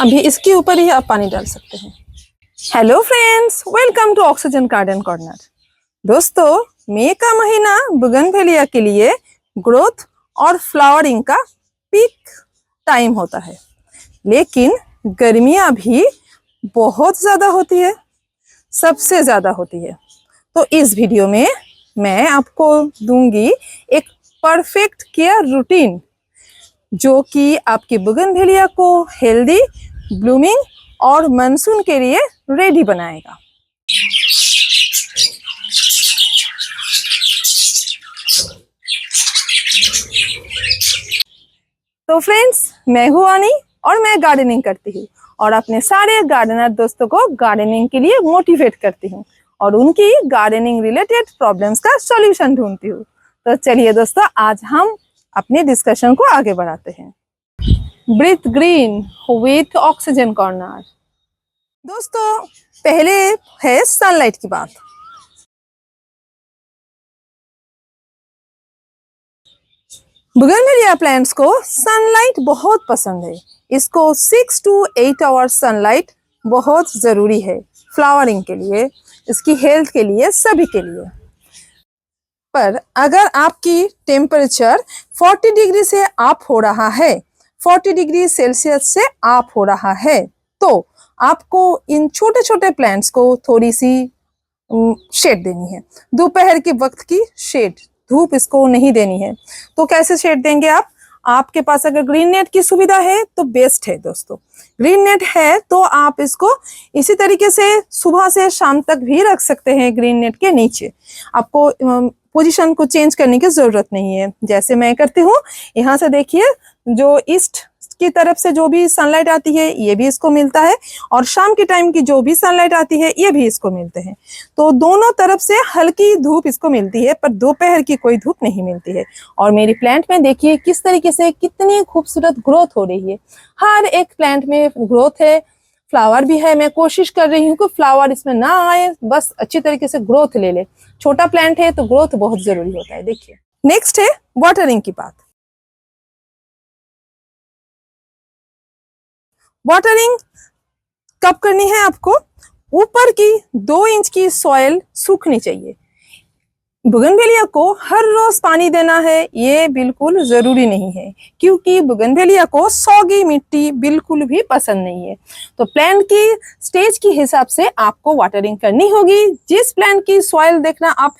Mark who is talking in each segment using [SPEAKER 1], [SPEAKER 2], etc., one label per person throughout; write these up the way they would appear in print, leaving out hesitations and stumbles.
[SPEAKER 1] अभी इसके ऊपर ही आप पानी डाल सकते हैं। Hello friends, welcome to oxygen garden corner. दोस्तों, मई का महीना बोगनवेलिया के लिए ग्रोथ और फ्लावरिंग का पीक टाइम होता है, लेकिन गर्मियां भी बहुत ज़्यादा होती है, सबसे ज़्यादा होती है। तो इस वीडियो में मैं आपको दूंगी एक परफेक्ट केयर रूटीन जो कि आपकी बोगनवेलिया को हेल्दी, ब्लूमिंग और मानसून के लिए रेडी बनाएगा। तो फ्रेंड्स, मैं हूँ आनी और मैं गार्डनिंग करती हूँ और अपने सारे गार्डनर दोस्तों को गार्डनिंग के लिए मोटिवेट करती हूँ और उनकी गार्डनिंग रिलेटेड प्रॉब्लम्स का सॉल्यूशन ढूंढती हूँ। तो चलिए दोस्तों, आज हम अपने डिस्कशन को आगे बढ़ाते हैं। Breathe green with oxygen corner. दोस्तों, पहले है सनलाइट की बात। बोगनवेलिया प्लांट्स को सनलाइट बहुत पसंद है। इसको 6 to 8 आवर्स सनलाइट बहुत जरूरी है फ्लावरिंग के लिए, इसकी हेल्थ के लिए, सभी के लिए। पर अगर आपकी टेम्परेचर 40 डिग्री से अप हो रहा है, 40 डिग्री सेल्सियस से अप हो रहा है, तो आपको इन छोटे छोटे प्लांट्स को थोड़ी सी शेड देनी है। दोपहर के वक्त की शेड, धूप इसको नहीं देनी है। तो कैसे शेड देंगे आप? आपके पास अगर ग्रीन नेट की सुविधा है तो बेस्ट है दोस्तों। ग्रीन नेट है तो आप इसको इसी तरीके से सुबह से शाम तक भी रख सकते हैं ग्रीन नेट के नीचे। आपको पोजीशन को चेंज करने की जरूरत नहीं है। जैसे मैं करती हूँ, यहाँ से देखिए, जो ईस्ट की तरफ से जो भी सनलाइट आती है ये भी इसको मिलता है और शाम के टाइम की जो भी सनलाइट आती है ये भी इसको मिलते हैं। तो दोनों तरफ से हल्की धूप इसको मिलती है, पर दोपहर की कोई धूप नहीं मिलती है। और मेरी प्लांट में देखिए किस तरीके से कितनी खूबसूरत ग्रोथ हो रही है। हर एक प्लांट में ग्रोथ है, फ्लावर भी है। मैं कोशिश कर रही हूँ कि फ्लावर इसमें ना आए, बस अच्छी तरीके से ग्रोथ ले ले। छोटा प्लांट है तो ग्रोथ बहुत जरूरी होता है। देखिए, नेक्स्ट है वाटरिंग की बात। वाटरिंग कब करनी है आपको? ऊपर की 2 इंच की सॉइल सूखनी चाहिए। बोगनवेलिया को हर रोज पानी देना है ये बिल्कुल जरूरी नहीं है, क्योंकि बोगनवेलिया को सौगी मिट्टी बिल्कुल भी पसंद नहीं है। तो प्लांट की स्टेज के हिसाब से आपको वाटरिंग करनी होगी। जिस प्लांट की सॉइल देखना आप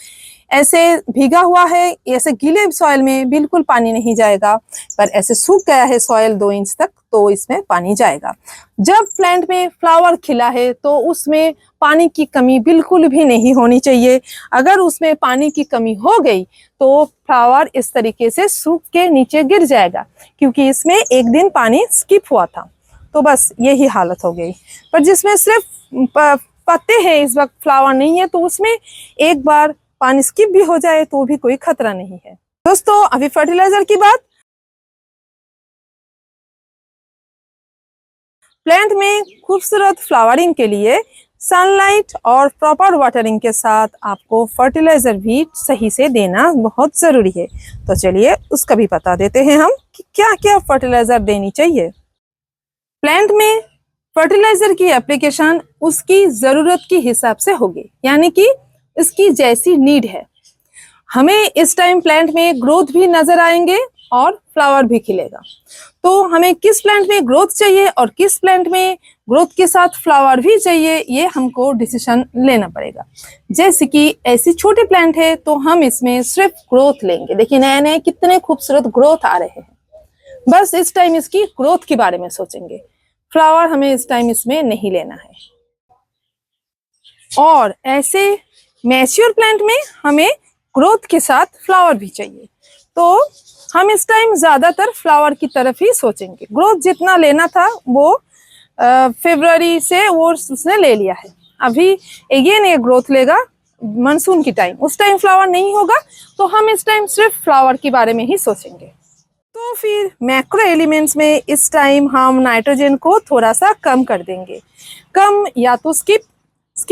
[SPEAKER 1] ऐसे भीगा हुआ है, ऐसे गीले सॉइल में बिल्कुल पानी नहीं जाएगा, पर ऐसे सूख गया है सॉइल 2 इंच तक तो इसमें पानी जाएगा। जब प्लांट में फ्लावर खिला है तो उसमें पानी की कमी बिल्कुल भी नहीं होनी चाहिए। अगर उसमें पानी की कमी हो गई तो फ्लावर इस तरीके से सूख के नीचे गिर जाएगा, क्योंकि इसमें एक दिन पानी स्किप हुआ था। तो बस यही हालत हो गई। पर जिसमें सिर्फ पत्ते हैं, इस वक्त फ्लावर नहीं है, तो उसमें एक बार पानी स्किप भी हो जाए तो भी कोई खतरा नहीं है। दोस्तों, अभी फर्टिलाइजर की बात। प्लांट में खूबसूरत फ्लावरिंग के लिए सनलाइट और प्रॉपर वाटरिंग के साथ आपको फर्टिलाइजर भी सही से देना बहुत जरूरी है। तो चलिए उसका भी बता देते हैं हम कि क्या क्या फर्टिलाइजर देनी चाहिए। प्लांट में फर्टिलाइजर की एप्लीकेशन उसकी जरूरत के हिसाब से होगी, यानी कि इसकी जैसी नीड है। हमें इस टाइम प्लांट में ग्रोथ भी नजर आएंगे और फ्लावर भी खिलेगा। तो हमें किस प्लांट में ग्रोथ चाहिए और किस प्लांट में ग्रोथ के साथ फ्लावर भी चाहिए, ये हमको डिसीजन लेना पड़ेगा। जैसे कि ऐसी छोटी प्लांट है तो हम इसमें सिर्फ ग्रोथ लेंगे। देखिए, नए नए कितने खूबसूरत ग्रोथ आ रहे हैं। बस इस टाइम इसकी ग्रोथ के बारे में सोचेंगे, फ्लावर हमें इस टाइम इसमें नहीं लेना है। और ऐसे मैच्योर प्लांट में हमें ग्रोथ के साथ फ्लावर भी चाहिए, तो हम इस टाइम ज्यादातर फ्लावर की तरफ ही सोचेंगे। ग्रोथ जितना लेना था वो फरवरी से वो उसने ले लिया है। अभी अगेन ये ग्रोथ लेगा मानसून की टाइम, उस टाइम फ्लावर नहीं होगा, तो हम इस टाइम सिर्फ फ्लावर के बारे में ही सोचेंगे। तो फिर मैक्रो एलिमेंट्स में इस टाइम हम नाइट्रोजन को थोड़ा सा कम कर देंगे। कम या तो स्किप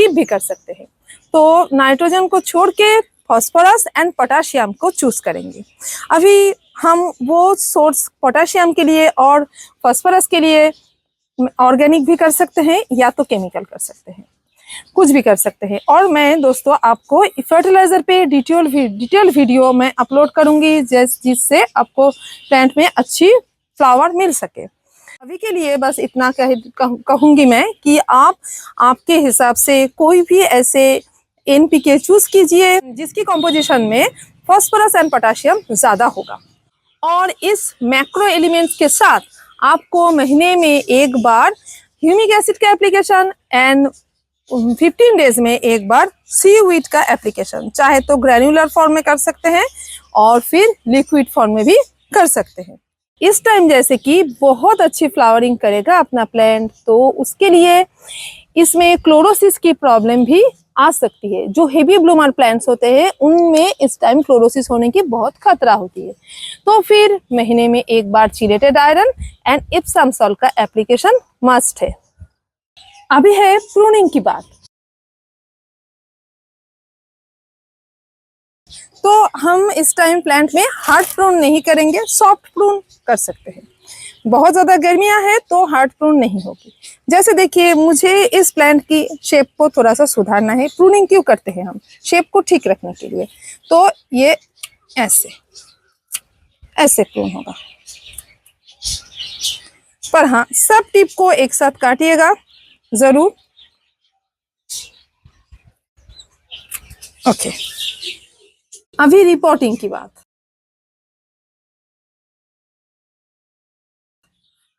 [SPEAKER 1] भी कर सकते हैं। तो नाइट्रोजन को छोड़ के फास्फोरस एंड पोटाशियम को चूज करेंगे। अभी हम वो सोर्स पोटाशियम के लिए और फास्फोरस के लिए ऑर्गेनिक भी कर सकते हैं या तो केमिकल कर सकते हैं, कुछ भी कर सकते हैं। और मैं दोस्तों आपको फर्टिलाइजर पे डिटेल वीडियो मैं अपलोड करूंगी जिससे आपको प्लांट में अच्छी फ्लावर मिल सके। अभी के लिए बस इतना कहूंगी मैं कि आप आपके हिसाब से कोई भी ऐसे एनपीके चूज कीजिए जिसकी कंपोजिशन में फास्फोरस एंड पोटेशियम ज्यादा होगा। और इस मैक्रो एलिमेंट्स के साथ आपको महीने में एक बार ह्यूमिक एसिड का एप्लीकेशन एंड 15 डेज में एक बार सीवीड का एप्लीकेशन, चाहे तो ग्रैन्युलर फॉर्म में कर सकते हैं और फिर लिक्विड फॉर्म में भी कर सकते हैं। इस टाइम जैसे कि बहुत अच्छी फ्लावरिंग करेगा अपना प्लांट, तो उसके लिए इसमें क्लोरोसिस की प्रॉब्लम भी आ सकती है। जो हेवी ब्लूमर प्लांट्स होते हैं उनमें इस टाइम क्लोरोसिस होने की बहुत खतरा होती है। तो फिर महीने में एक बार chelated iron and Epsom salt का एप्लीकेशन मस्ट है। अभी है प्रूनिंग की बात। तो हम इस टाइम प्लांट में हार्ड प्रून नहीं करेंगे, सॉफ्ट प्रून कर सकते हैं। बहुत ज्यादा गर्मियां है तो हार्ड प्रून नहीं होगी। जैसे देखिए, मुझे इस प्लांट की शेप को थोड़ा सा सुधारना है। प्रूनिंग क्यों करते हैं हम? शेप को ठीक रखने के लिए। तो ये ऐसे ऐसे प्रून होगा। पर हाँ, सब टिप को एक साथ काटिएगा जरूर। ओके, अभी रिपोर्टिंग की बात।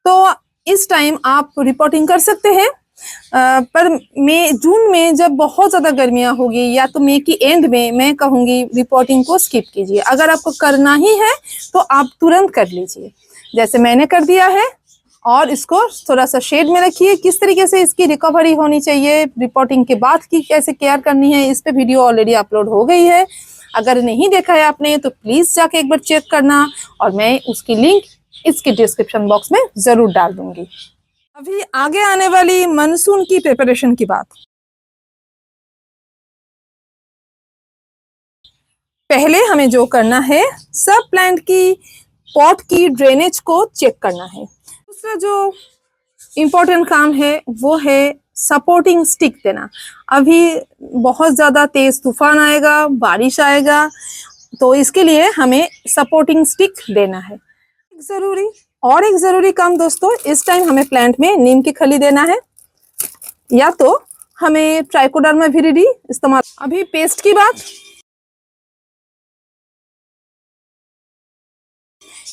[SPEAKER 1] तो इस टाइम आप रिपोर्टिंग कर सकते हैं, पर मई जून में जब बहुत ज्यादा गर्मियां होगी या तो मई की एंड में मैं कहूंगी रिपोर्टिंग को स्किप कीजिए। अगर आपको करना ही है तो आप तुरंत कर लीजिए, जैसे मैंने कर दिया है। और इसको थोड़ा सा शेड में रखिए। किस तरीके से इसकी रिकवरी होनी चाहिए, रिपोर्टिंग के बाद की कैसे केयर करनी है, इस पे वीडियो ऑलरेडी अपलोड हो गई है। अगर नहीं देखा है आपने तो प्लीज जाके एक बार चेक करना, और मैं उसकी लिंक इसके डिस्क्रिप्शन बॉक्स में जरूर डाल दूंगी। अभी आगे आने वाली मानसून की प्रिपरेशन की बात। पहले हमें जो करना है, सब प्लांट की पॉट की ड्रेनेज को चेक करना है। दूसरा जो इम्पोर्टेंट काम है वो है सपोर्टिंग स्टिक देना। अभी बहुत ज्यादा तेज तूफान आएगा, बारिश आएगा, तो इसके लिए हमें सपोर्टिंग स्टिक देना है। एक जरूरी काम दोस्तों, इस टाइम हमें प्लांट में नीम की खली देना है, या तो हमें ट्राइकोडर्मा विरिडी इस्तेमाल। अभी पेस्ट की बात।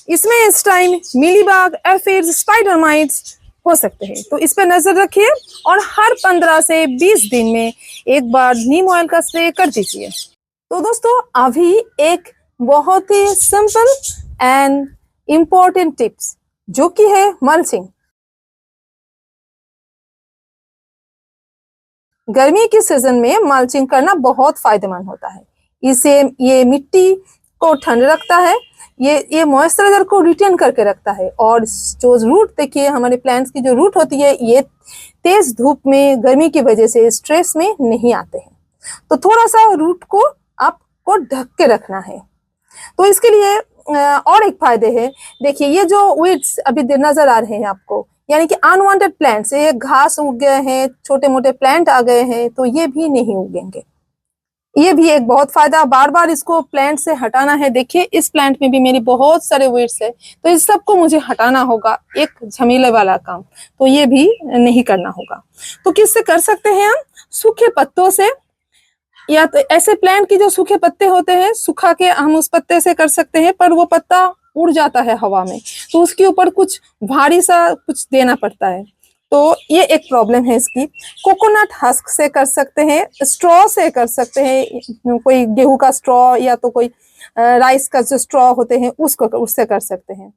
[SPEAKER 1] इसमें इस टाइम मीलीबाग, एफिड्स, स्पाइडर माइट्स हो सकते हैं, तो इस पर नजर रखिए। और हर 15 से 20 दिन में एक बार नीम ऑयल का स्प्रे कर दीजिए। तो दोस्तों, अभी एक बहुत ही सिंपल एंड इम्पोर्टेंट टिप्स, जो कि है मल्चिंग। गर्मी के सीजन में मल्चिंग करना बहुत फायदेमंद होता है। इसे ये मिट्टी को ठंड रखता है, ये मॉइस्चराइजर को रिटेन करके रखता है। और जो रूट देखिए, हमारे प्लांट्स की जो रूट होती है, ये तेज धूप में गर्मी की वजह से स्ट्रेस में नहीं आते हैं। तो थोड़ा सा रूट को आपको ढक के रखना है। तो इसके लिए और एक फायदे है। देखिए, ये जो वीड्स अभी नजर आ रहे हैं आपको, यानी कि अनवांटेड प्लांट्स, ये घास उग गए हैं, छोटे मोटे प्लांट आ गए हैं, तो ये भी नहीं उगेंगे। ये भी एक बहुत फायदा, बार बार इसको प्लांट से हटाना है। देखिए, इस प्लांट में भी मेरी बहुत सारे वीड्स है, तो इस सबको मुझे हटाना होगा, एक झमेले वाला काम, तो ये भी नहीं करना होगा। तो किससे कर सकते हैं हम? सूखे पत्तों से, या तो ऐसे प्लांट की जो सूखे पत्ते होते हैं, सुखा के हम उस पत्ते से कर सकते हैं, पर वो पत्ता उड़ जाता है हवा में, तो उसके ऊपर कुछ भारी सा कुछ देना पड़ता है, तो ये एक प्रॉब्लम है इसकी। कोकोनट हस्क से कर सकते हैं, स्ट्रॉ से कर सकते हैं, कोई गेहूं का स्ट्रॉ या तो कोई राइस का जो स्ट्रॉ होते हैं उससे कर सकते हैं।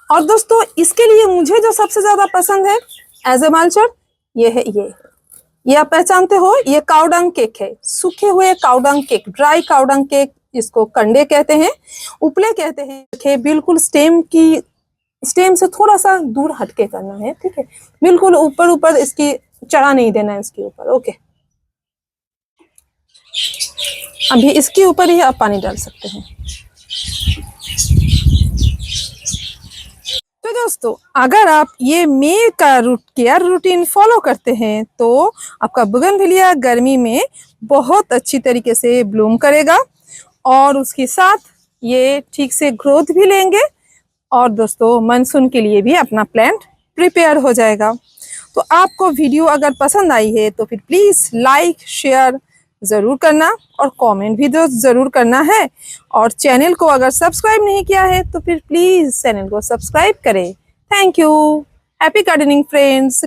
[SPEAKER 1] और दोस्तों, इसके लिए मुझे जो सबसे ज्यादा पसंद है एज ए मल्चर, ये है ये आप पहचानते हो, ये काउडंग केक है। सूखे हुए cow dung cake, dry cow dung cake, इसको कंडे कहते हैं, उपले कहते हैं। बिल्कुल स्टेम से थोड़ा सा दूर हटके करना है, ठीक है? बिल्कुल ऊपर ऊपर इसकी चढ़ा नहीं देना है इसके ऊपर। ओके, अभी इसके ऊपर ही आप पानी डाल सकते हैं। तो दोस्तों, अगर आप ये मे का केयर रूटीन फॉलो करते हैं तो आपका बोगनविलिया गर्मी में बहुत अच्छी तरीके से ब्लूम करेगा और उसके साथ ये ठीक से ग्रोथ भी लेंगे और दोस्तों मानसून के लिए भी अपना प्लांट प्रिपेयर हो जाएगा। तो आपको वीडियो अगर पसंद आई है तो फिर प्लीज़ लाइक शेयर ज़रूर करना और कमेंट भी ज़रूर करना है। और चैनल को अगर सब्सक्राइब नहीं किया है तो फिर प्लीज़ चैनल को सब्सक्राइब करें। Thank you. Happy gardening friends.